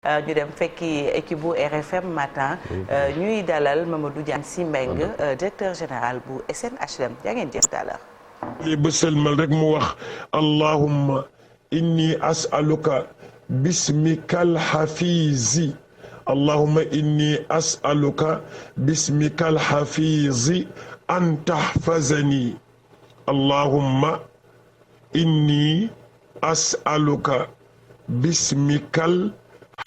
ñu dem fekki équipe bu RFM matin ñuy dalal Mamadou Diagne Sy Mbengue directeur général bu SNHLM yaa ngeen jëf dalal li ba sëlmal rek mu wax allahumma inni as'aluka bismikal hafizi allahumma inni as'aluka bismikal hafizi an tahfazani allahumma inni as'aluka bismikal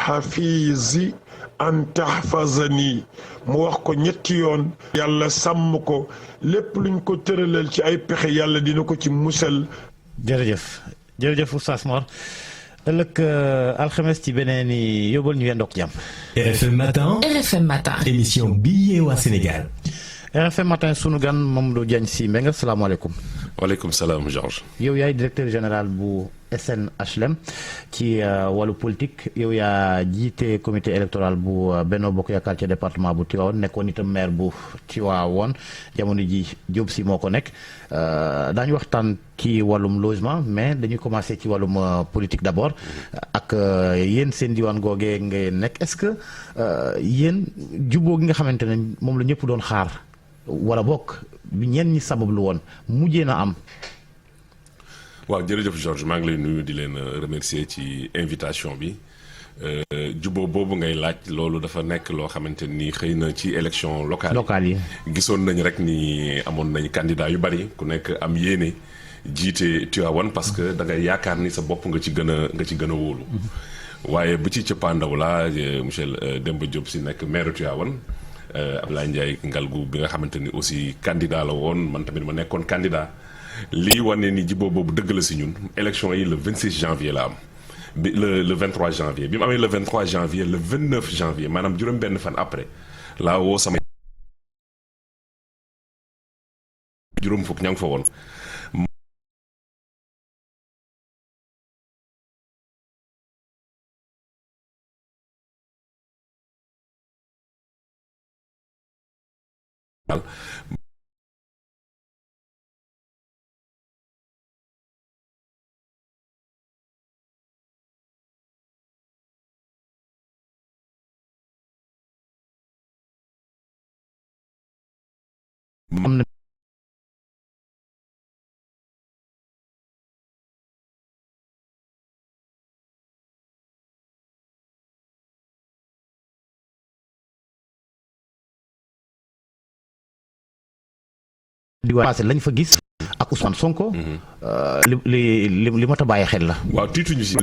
hafizi an tahfazani mu wax ko ñetti yoon yàlla sàmm ko lépp luñ ko tëralal ci ay pexe yàlla dina ko ci musal. jërëjëf Oustaz Mor ëllëg alxames ci beneen i yóbbal ñu yendook jàmm. RFM matin émission bi yee waa Sénégal. RFM matin sunu gan Mamadou Diagne Sy Mbengue salaamaaleykum. waaleykum salaam Georges. yow yaay directeur général bu SNHLM ci wàllu politique yow yaa jiite comité électoral bu Benno Bokk Yaakaar ci département bu Tivaouane nekkoon itam maire bu Tivaouane jamono ji Diop Sy moo ko nekk daañu waxtaan ci wàllum logement mais dañuy commencer ci wàllum politique d'abord ak yéen seen diwaan googee nga nekk est-ce que yéen juboo gi nga xamante ne moom la ñëpp doon xaar wala bokk bi ñenn ñi sabablu woon mujjee na am. waaw jërëjëf Georges maa ngi lay nuyu di leen remercier ci invitation bi jubóo boobu ngay laaj loolu dafa nekk loo xamante ni xëy na ci élection locale yi gisoon nañ rek ni amoon nañ candidat yu bari ku nekk am yéene jiite Tivaouane parce que da ngay yaakaar ni sa bopp nga ci gën a wóolu waaye bu ci cëppaandaw la monsieur Demba Diop Sy nekk maire Tivaouane Abdoulaye Ndiaye Ngalgou bi nga xamante ni aussi candidat la woon man tamit ma nekkoon candidat lii wane ni jiboo boobu dëgg la si ñun élection yi le 26 janvier la am bi le 23 janvier bi mu amee le 23 janvier le 29 janvier maanaam juróom-benn fan après laa woo sama juróom fukk ña ngi fa woon am na diwaan passé lañ fa gis ak Ousmane Sonko li ma ta bàyyi xel la. waaw tiituñu si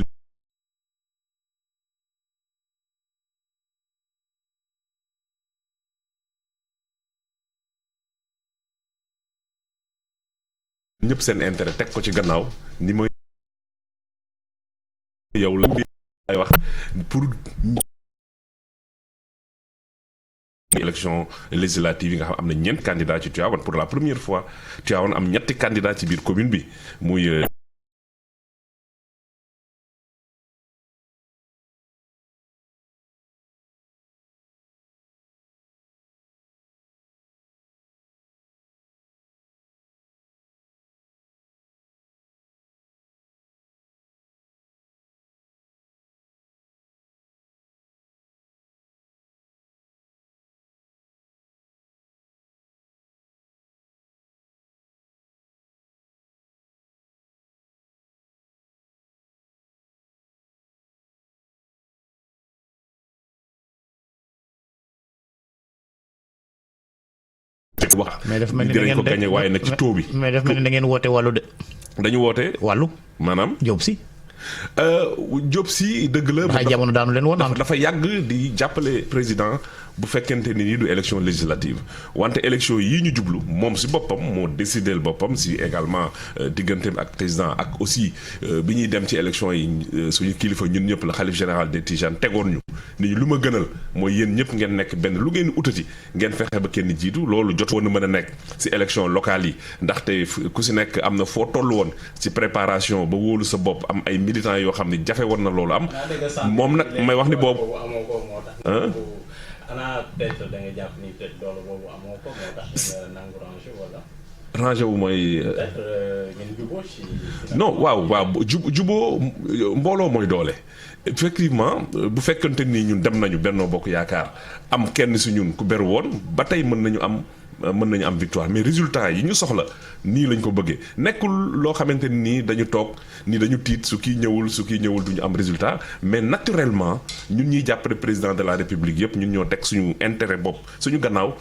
ñëpp seen intérêt teg ko ci gannaaw ni mooy yow la ay wax pour élection législative yi nga xam am na ñeent candidats ci Tivaouane pour la première fois Tivaouane am ñetti candidats ci biir commune bi muy wax mais daf mel ni dinañ ko gagné waaye nag ci taux bi. mais daf mel ni da ngeen woote wàllu de. dañu woote wàllu maanaam Diop Sy. Diop Sy dëgg la. ndax jamono daanu leen woon. dafa yàgg di jàppale président bu fekkente ni nii du élection législative wante élection yii ñu jublu moom si boppam moo décidé boppam si également digganteem ak président ak aussi bi ñuy dem ci élection yi suñu kilifa ñun ñëpp la xalif général des Tidianes tegoon ñu ni lu ma gënal mooy yéen ñëpp ngeen nekk benn lu ngeen utati ngeen fexe ba kenn jiitu loolu jot woon na mën a nekk si élection locale yi ndaxte ku si nekk am na foo toll woon si préparation ba wóolu sa bopp am ay militants yoo xam ne jafe woon na loolu am moom nag may wax ni boobu xanaa peut-être da nga jàpp ni peut-être loolu boobu amoo ko moo tax nga nangu rangé wala. rangé wu mooy. peut-être ngeen jubóo ci. non waaw jubóo mbooloo mooy doole effectivement bu fekkante ni ñun dem nañu Benno Bokk Yaakaar am kenn si ñun ku beru woon ba tey mën nañu am victoire mais résultat yi ñu soxla nii lañ ko bëggee nekkul loo xamante ni dañu toog ni dañu tiit su kii ñëwul duñu am résultat mais naturellement ñun ñuy jàppale président de la République yëpp ñun ñoo teg suñu intérêt bopp suñu gannaaw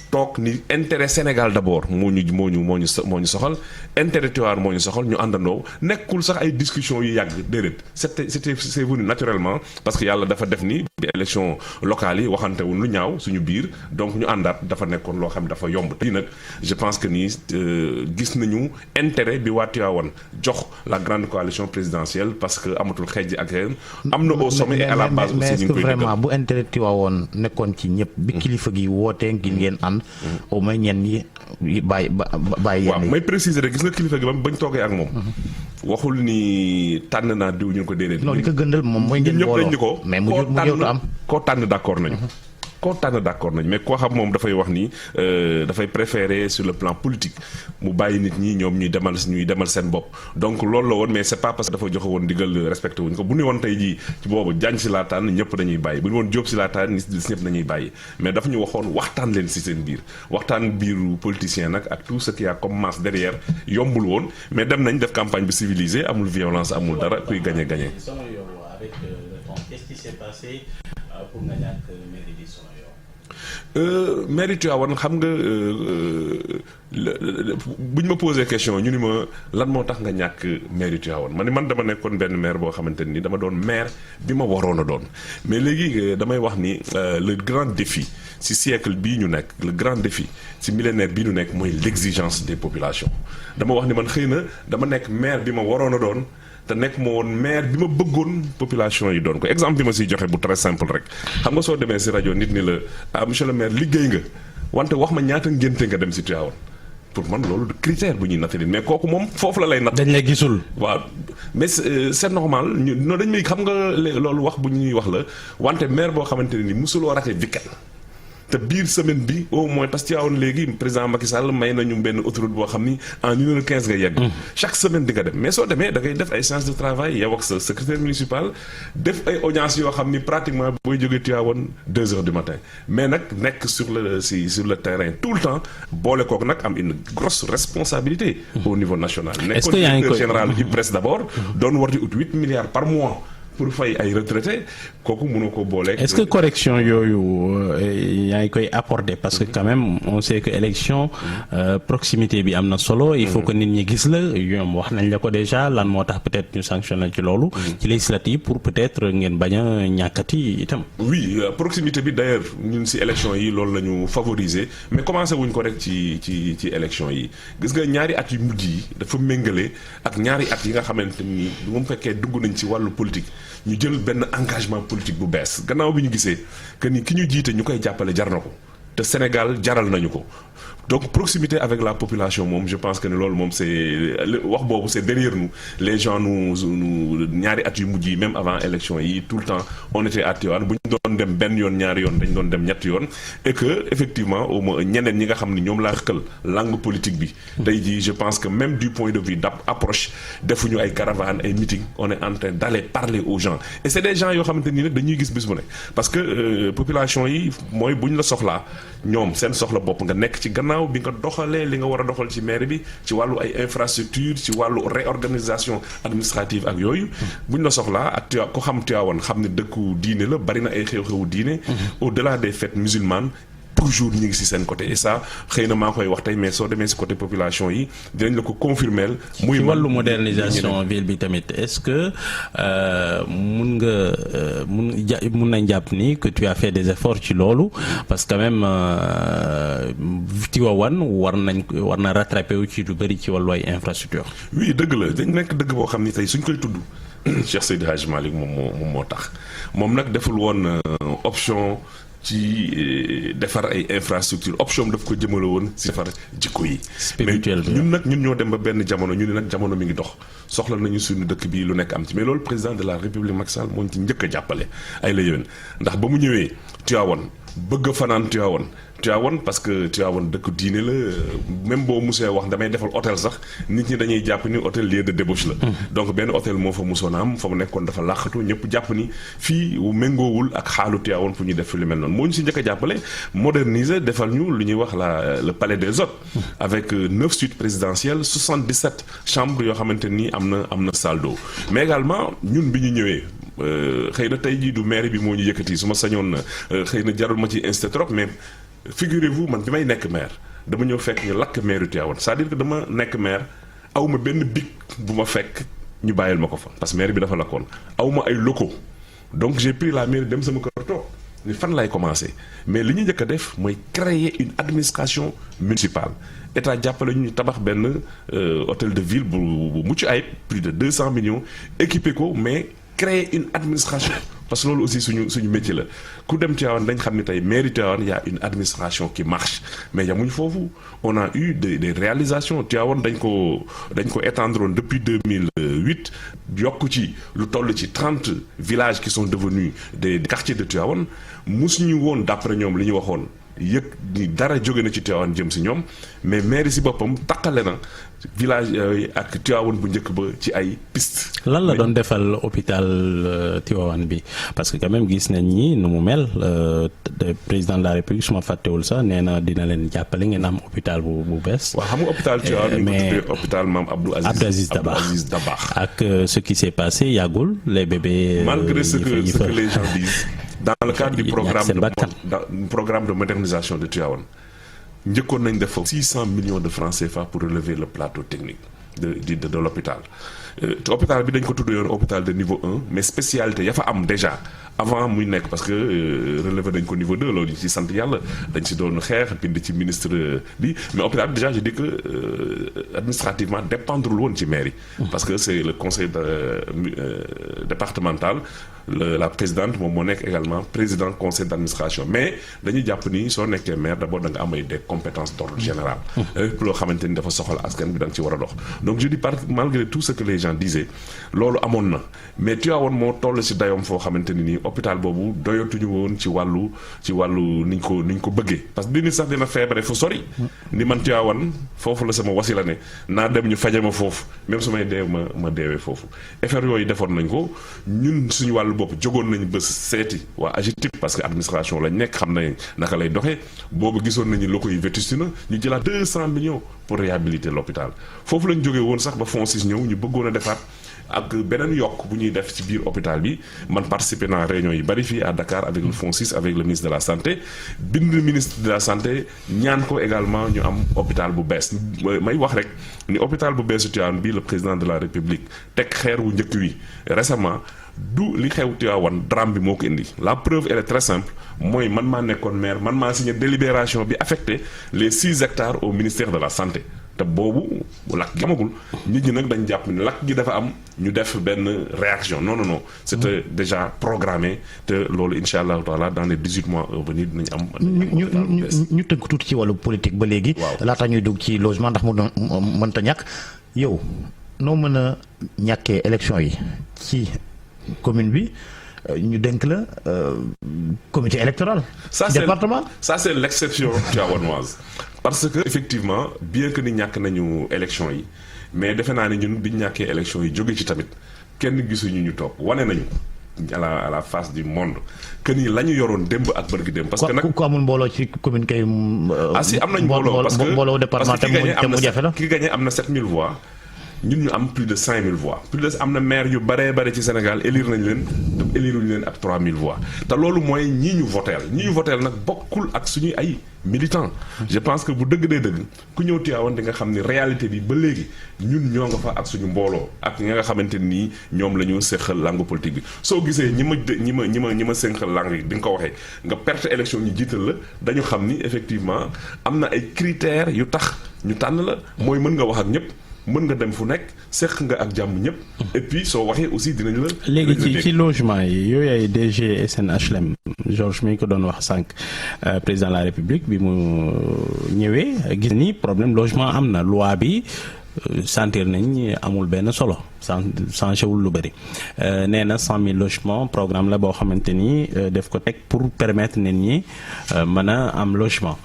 toog ni intérêt Sénégal d'abord moo ñu soxal intérêt Tivaouane moo ñu soxal ñu àndandoo nekkul sax ay discussions yu yàgg déedéet c'est venu naturellement parce que yàlla dafa def ni bi élection locale yi waxantewul lu ñaaw suñu biir donc ñu àndaat dafa nekkoon loo xam dafa yomb lii nag je pense que ni gis nañu intérêt bi waa Tivaouane jox la grande coalition présidentielle parce que amatul xejj ak xeen am na au sommet et à la base aussi ñu ngi koy vraiment bu intérêt Tivaouane nekkoon ci ñëpp bi kilifa gi wootee ngir ngeen ànd au moins ñenn ñi bàyyi waaw may préciser rek gis nga kilifa gi bañ toogee ak moom waxul ni tànn naa diw ñu ko déedéet. non li ko gëndal moom mooy ngeen booloo ñëpp ko mais mu jot am koo tànn d'accord nañu mais koo xam moom dafay wax ni dafay préférer sur le plan politique mu bàyyi nit ñi ñoom ñuy demal seen bopp donc loolu la woon mais c'est pas parce que dafa joxe woon digal respecté wuñ ko bu ñu woon tey jii ci boobu Diagne si laa tànn ñëpp dañuy bàyyi bu ñu woon Diop si laa tànn ñëpp dañuy bàyyi mais dafa ñu waxoon waxtaan leen si seen biir waxtaan biiru politicien nag ak tout ce qu'il y a comme masse derrière yombul woon mais dem nañ def campagne bi civilisée amul violence amul dara kuy gagné. Qu'est-ce qui s'est passé pour nga ñàkk mairie bi Sono Yow? mairie Tivaouane xam nga bu ñu ma posé question ñu ni ma lan moo tax nga ñàkk mairie Tivaouane man dama nekkoon benn maire boo xamante ni dama doon maire bi ma waroon a doon mais léegi damay wax ni le grand défi ci siècle bii ñu nekk le grand défi ci millénaire bii ñu nekk mooy l'exigence des populations dama wax ni man xëy na dama nekk maire bi ma waroon a doon te nekk moo woon maire bi ma bëggoon population yi doon ko exemple bi ma siy joxe bu très simple rek xam nga soo demee si rajo nit ni la monsieur le maire liggéey nga wante wax ma ñaata ngénte nga dem si Tivaouane pour man loolu critère bu ñuy nattali mais kooku moom foofu la lay natt. dañ la gisul. waaw mais c'est normal non dañ may xam nga loolu wax bu ñuy wax la wante maire boo xamante ne ni musuloo raté week-end te biir semaine bi au moins parce que Tivaouane léegi président Macky Sall may nañu benn autoroute boo xam ni en 1h15 nga yegg. chaque semaine di nga dem mais soo demee da ngay def ay séances de travail yow ak sa secrétaire municipal def ay audience yoo xam ni pratiquement booy jógee Tivaouane 2h du matin mais nag nekk sur le terrain tout le temps boole kook nag am une grosse responsabilité. au niveau national. est-ce que yaa ngi koy nekkoon directeur général du presse d'abord. doon war di ut 8 milliards par mois. pour fay ay retraités kooku mënu ko booleeg. est-ce que correction yooyu yaa ngi koy apporter parce que quand même on sait que élection proximité bi am na solo. il faut que nit ñi gis la ñoom wax nañ la ko déjà lan moo tax peut-être ñu sanctionné ci loolu. ci législative pour peut-être ngeen bañ a ñàkkati itam. oui proximité bi d'ailleurs ñun ci élection yi loolu la ñu favoriser mais commencé wuñ ko rek ci élection yi gis nga ñaari at yu mujj yi dafa méngale ak ñaari at yi nga xamante ni bu mu fekkee dugg nañ ci wàllu politique. ñu jël benn engagement politique bu bees gannaaw bi ñu gisee que ni ki ñu jiite ñu koy jàppale jar na ko te Sénégal jaral nañu ko donc proximité avec la population moom je pense que ne loolu moom c'est wax boobu c'est derrière nous les gens nous ñaari at yu mujj yi même avant élection yi tout le temps on était à Tivaouane bu ñu doon dem benn yoon ñaari yoon dañ doon dem ñetti yoon et que effectivement au moins ñeneen ñi nga xam ni ñoom laa xëkkal langue politique bi tey jii je pense que même du point de vue d'approche defuñu ay caravane ay meeting on est en train d'aller parler aux gens et c'est des gens yoo xamante ni nag dañuy gis bis bu nekk parce que population yi mooy bu ñu la soxlaa ñoom seen soxla bopp nga nekk ci gannaaw bi nga doxalee li nga war a doxal ci mairie bi ci wàllu ay infrastructure ci wàllu réorganisation administrative ak yooyu buñ la soxlaa ak ko xam Tivaouane xam ne dëkku diine la bari na ay xew-xewu diine au-delà des fêtes musulmanes toujours ñu ngi ci seen côté et ça xëy na maa koy wax tey mais soo demee ci côté population yi dinañ la ko confirmer muy ci wàllu modernisation ville bi tamit est-ce que mun nañ jàpp ni que tu as fait des efforts ci loolu parce que quand même Tivaouane war na rattraper wu ci lu bari ci wàllu ay infrastructure. oui dëgg la dañ nekk dëgg boo xam ni tey suñ koy tudd Cheikh Seydi Hadji Malick moom moo tax moom nag deful woon option ci defar ay infrastructure option daf ko jëmale woon ci defar jikko yi mais ñun ñoo dem ba benn jamono ñu ne nag jamono mi ngi dox soxla nañu suñu dëkk bi lu nekk am ci mais loolu président de la République Macky Sall moo ñu ci njëkk a jàppale ay la yéwén ndax ba mu ñëwee Tivaouane bëgg fanaan Tivaouane parce que Tivaouane dëkk diine la même boo musee wax damay defal hôtel sax nit ñi dañuy jàpp ni hôtel lieu de débauche la. donc benn hôtel moo fa musoon a am fa mu nekkoon dafa làqatu ñëpp jàpp ni fii méngoowul ak xaalu Tivaouane pour ñu def fi lu mel noonu moo ñu si njëkk a jàppale moderniser defal ñu lu ñuy wax le palais des hôtes avec 9 suites présidentielles 77 chambres yoo xamante ni am na salle d'eau mais également ñun bi ñu ñëwee. xëy na tey jii du maire bi moo ñu yëkkati su ma sañoon xëy na jarul ma ci incité trop mais figurez-vous man bi may nekk maire dama ñëw fekk ñu lakk maire yu Tivaouane c'est-à-dire que dama nekk maire aw ma benn bic bu ma fekk ñu bàyyil ma ko fa parce que maire bi dafa lakkoon aw ma ay locaux donc j'ai pris la mairie dem sama kër toog ni fan lay commencer mais li ñu njëkk a def mooy créer une administration municipale état jàppale ñu tabax benn hôtel de ville bu mucc ayib plus de 200 millions équipé ko mais créer une administration parce que loolu aussi suñu métier la ku dem Tivaouane dañ xam ne tey mairie Tivaouane y a une administration qui marche mais yamuñ foofu on a eu des réalisations Tivaouane dañ ko étendre depuis 2008 yokk ci lu toll ci 30 villages qui sont devenus des quartiers de Tivaouane musuñu woon d'après ñoom li ñu waxoon yëg ni dara jóge na ci Tivaouane jëm si ñoom mais mairie si boppam taqale na village yooyu ak Tivaouane bu njëkk ba ci ay piste lan la doon defal hôpital Tivaouane bi parce que quand même gis nañ ñi nu mu mel président de la République su ma fàttewul sax nee na dina leen jàppale ngeen am hôpital bu bees. waaw xam nga hôpital Tivaouane mais hôpital Mame Abdou Aziz Dabakh ak ce qui s'est passé yàggul les bébés. malgré ce que les gens disent. dans le cadre du programme de modernisation de Tivaouane njëkkoon nañ def foofu 600 millions de francs CFA pour relever le plateau technique de l'hôpital te hôpital bi dañ ko tudd yoon hôpital de niveau 1 mais spécialité ya fa am déjà avant muy nekk parce que relevé dañ ko niveau 2 loolu ci sant yàlla dañ si doon xeex bind ci ministre bi mais hôpital bi déjà je dis que administrativement dépendrul woon ci mairie parce que c'est le conseil départemental la présidente moom moo nekk également président conseil d'administration mais dañuy jàpp ni soo nekkee maire d'abord da nga am des compétences d'ordre général lépp loo xamante ni dafa soxla askan bi da nga ci war a dox donc je dis malgré tout ce que les gens disaient loolu amoon na mais Tivaouane moo toll si dayoom foo xamante ni nii hôpital boobu doyatuñu woon ci wàllu niñ ko bëggee parce que di nit sax dina feebare fu sori ni man Tivaouane foofu la sama wasila ne naa dem ñu faje ma foofu même su may dee ma deewee foofu effort yooyu defoon nañ ko ñun suñu wàllu bopp jógoon nañ bés seeti waa AGETIP parce que administration lañ nekk xam nañ naka lay doxee boobu gisoon nañu locaux yi vétusté na ñu jëlaat 200 millions pour réhabiliter l'hôpital foofu lañ jógee woon sax ba FONSIS ñëw ñu bëggoon a defaat ak beneen yokk bu ñuy def ci biir hôpital bi man participer naa réunion yi bari fii à Dakar avec le FONSIS avec le ministre de la santé bind ministre de la santé ñaan ko également ñu am hôpital bu bees may wax rek ni hôpital bu beesu Tivaouane bi le président de la République teg xeer wu njëkk wi récemment du li xew Tivaouane drame bi moo ko indi la preuve elle est très simple mooy man maa nekkoon maire man maa signé délibération bi affecté les 6 hectares au ministère de la santé te boobu lakk gi amagul nit ñi nag dañ jàpp ni lakk gi dafa am ñu def benn réaction non c'était déjà programmé te loolu insha allahu taala dans les 18 mois à venir dinañ am ñu tënk tuuti ci wàllu politique ba léegi laata ñuy dugg ci logement ndax mu mënta ñàkk yow noo mën a ñàkkee élection yi ci commune bi ñu dénk la comité électoral département ça c'est l'exception tivaouanoise parce que effectivement bien que ni ñàkk nañu élection yi mais defe naa ne ñun biñ ñàkkee élection yi jóge ci tamit kenn gisuñu ñu toog wane nañu à la face du monde que ni la ñu yoroon démb ak bërgi démb parce que nag ku amul mbooloo ci commune kay si am nañ mbooloo parce que mbooloo département te mu jafe la ki gagné am na 7000 voix ñun ñu am plus de 5000 voix plus de am na maire yu bare ci Sénégal élire nañ leen te éliruñu leen ak 3000 voix te loolu mooy ñii ñu voteel nag bokkul ak suñuy ay militants je pense que bu dëgg dee dëgg ku ñëw Tivaouane di nga xam ni réalité bi ba léegi ñun ñoo nga fa ak suñu mbooloo ak ñi nga xamante nii ñoom la ñu séqal langue politique bi soo gisee ñi ma séqal langue yi di nga ko waxee nga perte élection ñu jiital la dañu xam ni effectivement am na ay critères yu tax ñu tànn la mooy mën nga wax ak ñëpp mën nga dem fu nekk seq nga ak jàmm ñëpp et puis soo waxee aussi dinañ la léegi ci logement yi yooyu ay DG SNHLM Georges mi ko doon wax sànq président de la République bi mu ñëwee gis ni problème logement am na loi bi sentir nañ amul benn solo changé wul lu bëri nee na 100 000 logements programme la boo xamante ni def ko teg pour permettre nit ñi mën a am logement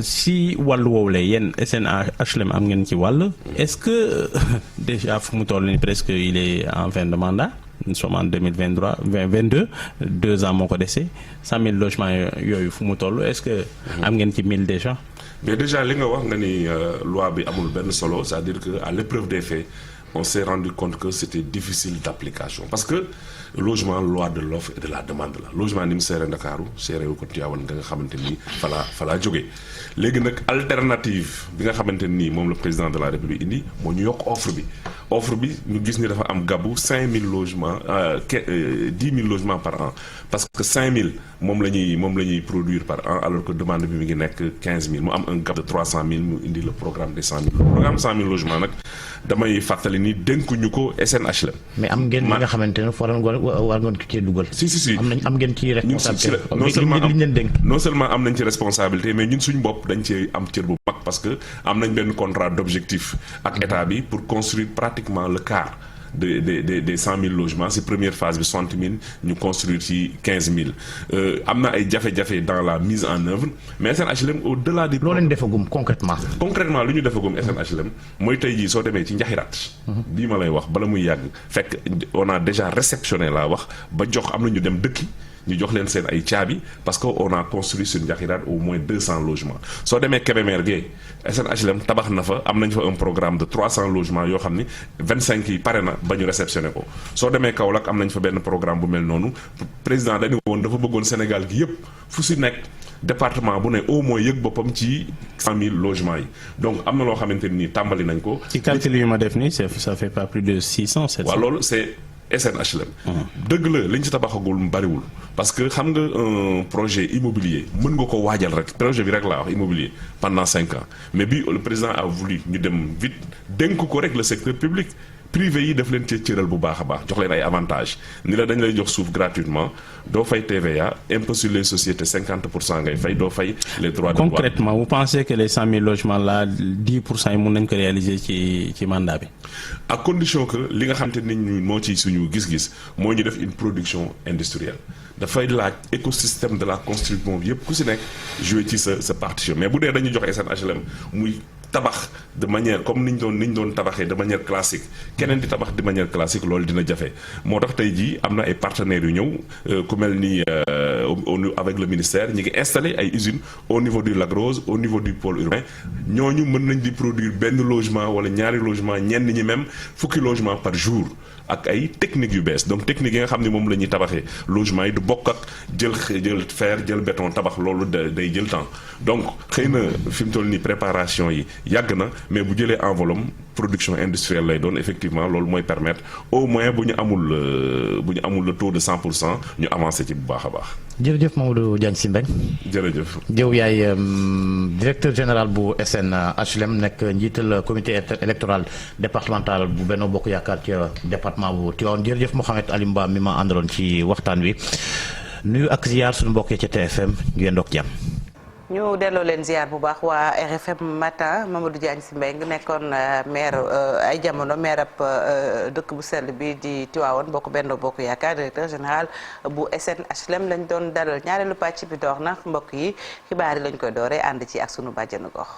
si wàllu woowu la yéen SNHLM am ngeen ci wàll est-ce que déjà fu mu toll nii presque il est en fin de mandat nous sommes en 2022 2 ans moo ko dese 100 000 logements yooyu fu mu toll est-ce que am ngeen ci 1000 déjà. mais déjà li nga wax nga ni loi bi amul benn solo c'est-à-dire que à l'épreuve des faits on s'est rendu compte que c'était difficile d'application parce que logement loi de l'offre et de la demande la logement ni mu seere Ndakaaru seere wu ko Tivaouane nga xamante ni falaa jógee léegi nag alternative bi nga xamante nii moom le président de la République indi moo ñu yokk offre bi ñu gis ni dafa am gabu 5000 logements 10 000 logements par an parce que 5000 moom la ñuy produire par an alors que demande bi mi ngi nekk 15000 mu am un gap de 300000 mu indi le programme des 100000 programme 100000 logements nag damay fàttali ni dénkuñu ko SNHLM. mais am ngeen li nga xamante ne war ngeen ko cee dugal. si am ngeen ci responsabilité non seulement am nañ ci responsabilité mais ñun suñu bopp dañ ci am cër bu mag parce que am nañ benn contrat d'objectif ak état bi pour construire pratiquement le quart des 100 000 logements si première phase bi 60 000 ñu construire ci 15 000 am na ay jafe-jafe dans la mise en œuvre mais SNHLM au-delà du. loo leen defagum concrètement lu ñu defagum SNHLM mooy tey jii soo demee ci njaxiraat. bii ma lay wax bala muy yàgg fekk on a déjà réceptionné laa wax ba jox am na ñu dem dëkki. ñu jox leen seen ay caabi parce que on a construit sur Ndiakhirate au moins 200 logements soo demee Kébémer Gueye SNHLM tabax na fa am nañ fa un programme de 300 logements yoo xam ni 25 yi pare na ba ñu réceptionné ko soo demee Kaolack am nañ fa benn programme bu mel noonu président dañu woon dafa bëggoon Sénégal gi yëpp fu si nekk département bu ne au moins yëg boppam ci 100 000 logements yi donc am na loo xamante ni tàmbali nañ ko. ci calcul yu ma def nii ça fait pas plus de 600 700. waaw loolu c'est SNHLM. dëgg la liñ ci tabaxagul mu bariwul parce que xam nga un projet immobilier mën nga ko waajal rek projet bi rek laa wax immobilier pendant 5 ans mais bi le président a voulu ñu dem vite dénk ko rek le secteur public privé yi daf leen cee cëral bu baax a baax jox leen ay avantages ni la dañ lay jox suuf gratuitement doo fay TVA impôt sur les sociétés 50% ngay fay doo fay les droits de douane. Concrètement vous pensez que les 100 000 logements là 10% yi mën nañ ko réaliser ci mandat bi. à condition que li nga xamante ni ñu moo ci suñu gis-gis moo ñu def une production industrielle dafay laaj écosystème de la construction bi yëpp ku si nekk jouer ci sa partition mais bu dee dañuy jox SNHLM muy tabax de manière comme niñ doon tabaxee de manière classique keneen di tabax de manière classique loolu dina jafe moo tax tey jii am na ay partenaires yu ñëw ku mel ni avec le ministère ñi ngi installé ay usines au niveau du Lac Rose au niveau du pôle urbain ñooñu mën nañ di produire benn logement wala ñaari logement ñenn ñi même fukki logement par jour ak ay techniques yu bees donc techniques yi nga xam ne moom la ñuy tabaxee logement yi du bokk ak jël fer jël béton tabax loolu day jël temps donc xëy na fi mu toll nii préparation yi yàgg na mais bu jëlee enveloppe production industrielle lay doon effectivement loolu mooy permettre au moins bu ñu amul le taux de 100% ñu avancer ci bu baax a baax. jërëjëf Mamadou Diagne Sy Mbengue. jërëjëf. jëw yaay directeur général bu SNHLM nekk njiital comité électoral départemental bu Benno Bokk Yaakaar ci département bu Tivaouane jërëjëf Mouhamed Alim Ba mi ma àndaloon ci waxtaan wi nuyu ak ziar suñu mbokk yi ca TFM ñu yendoog jàmm. ñu delloo leen ziar bu baax waa RFM matin Mamadou Diagne Sy Mbengue nekkoon maire ay jamono maire ab dëkk bu sell bi di Tivaouane bokk Benno Bokk Yaakaar directeur général bu SNHLM lañ doon dalal ñaareelu pàcc bi door na mbokk yi xibaar yi lañ koy dooree ànd ci ak sunu bàjjenu gox.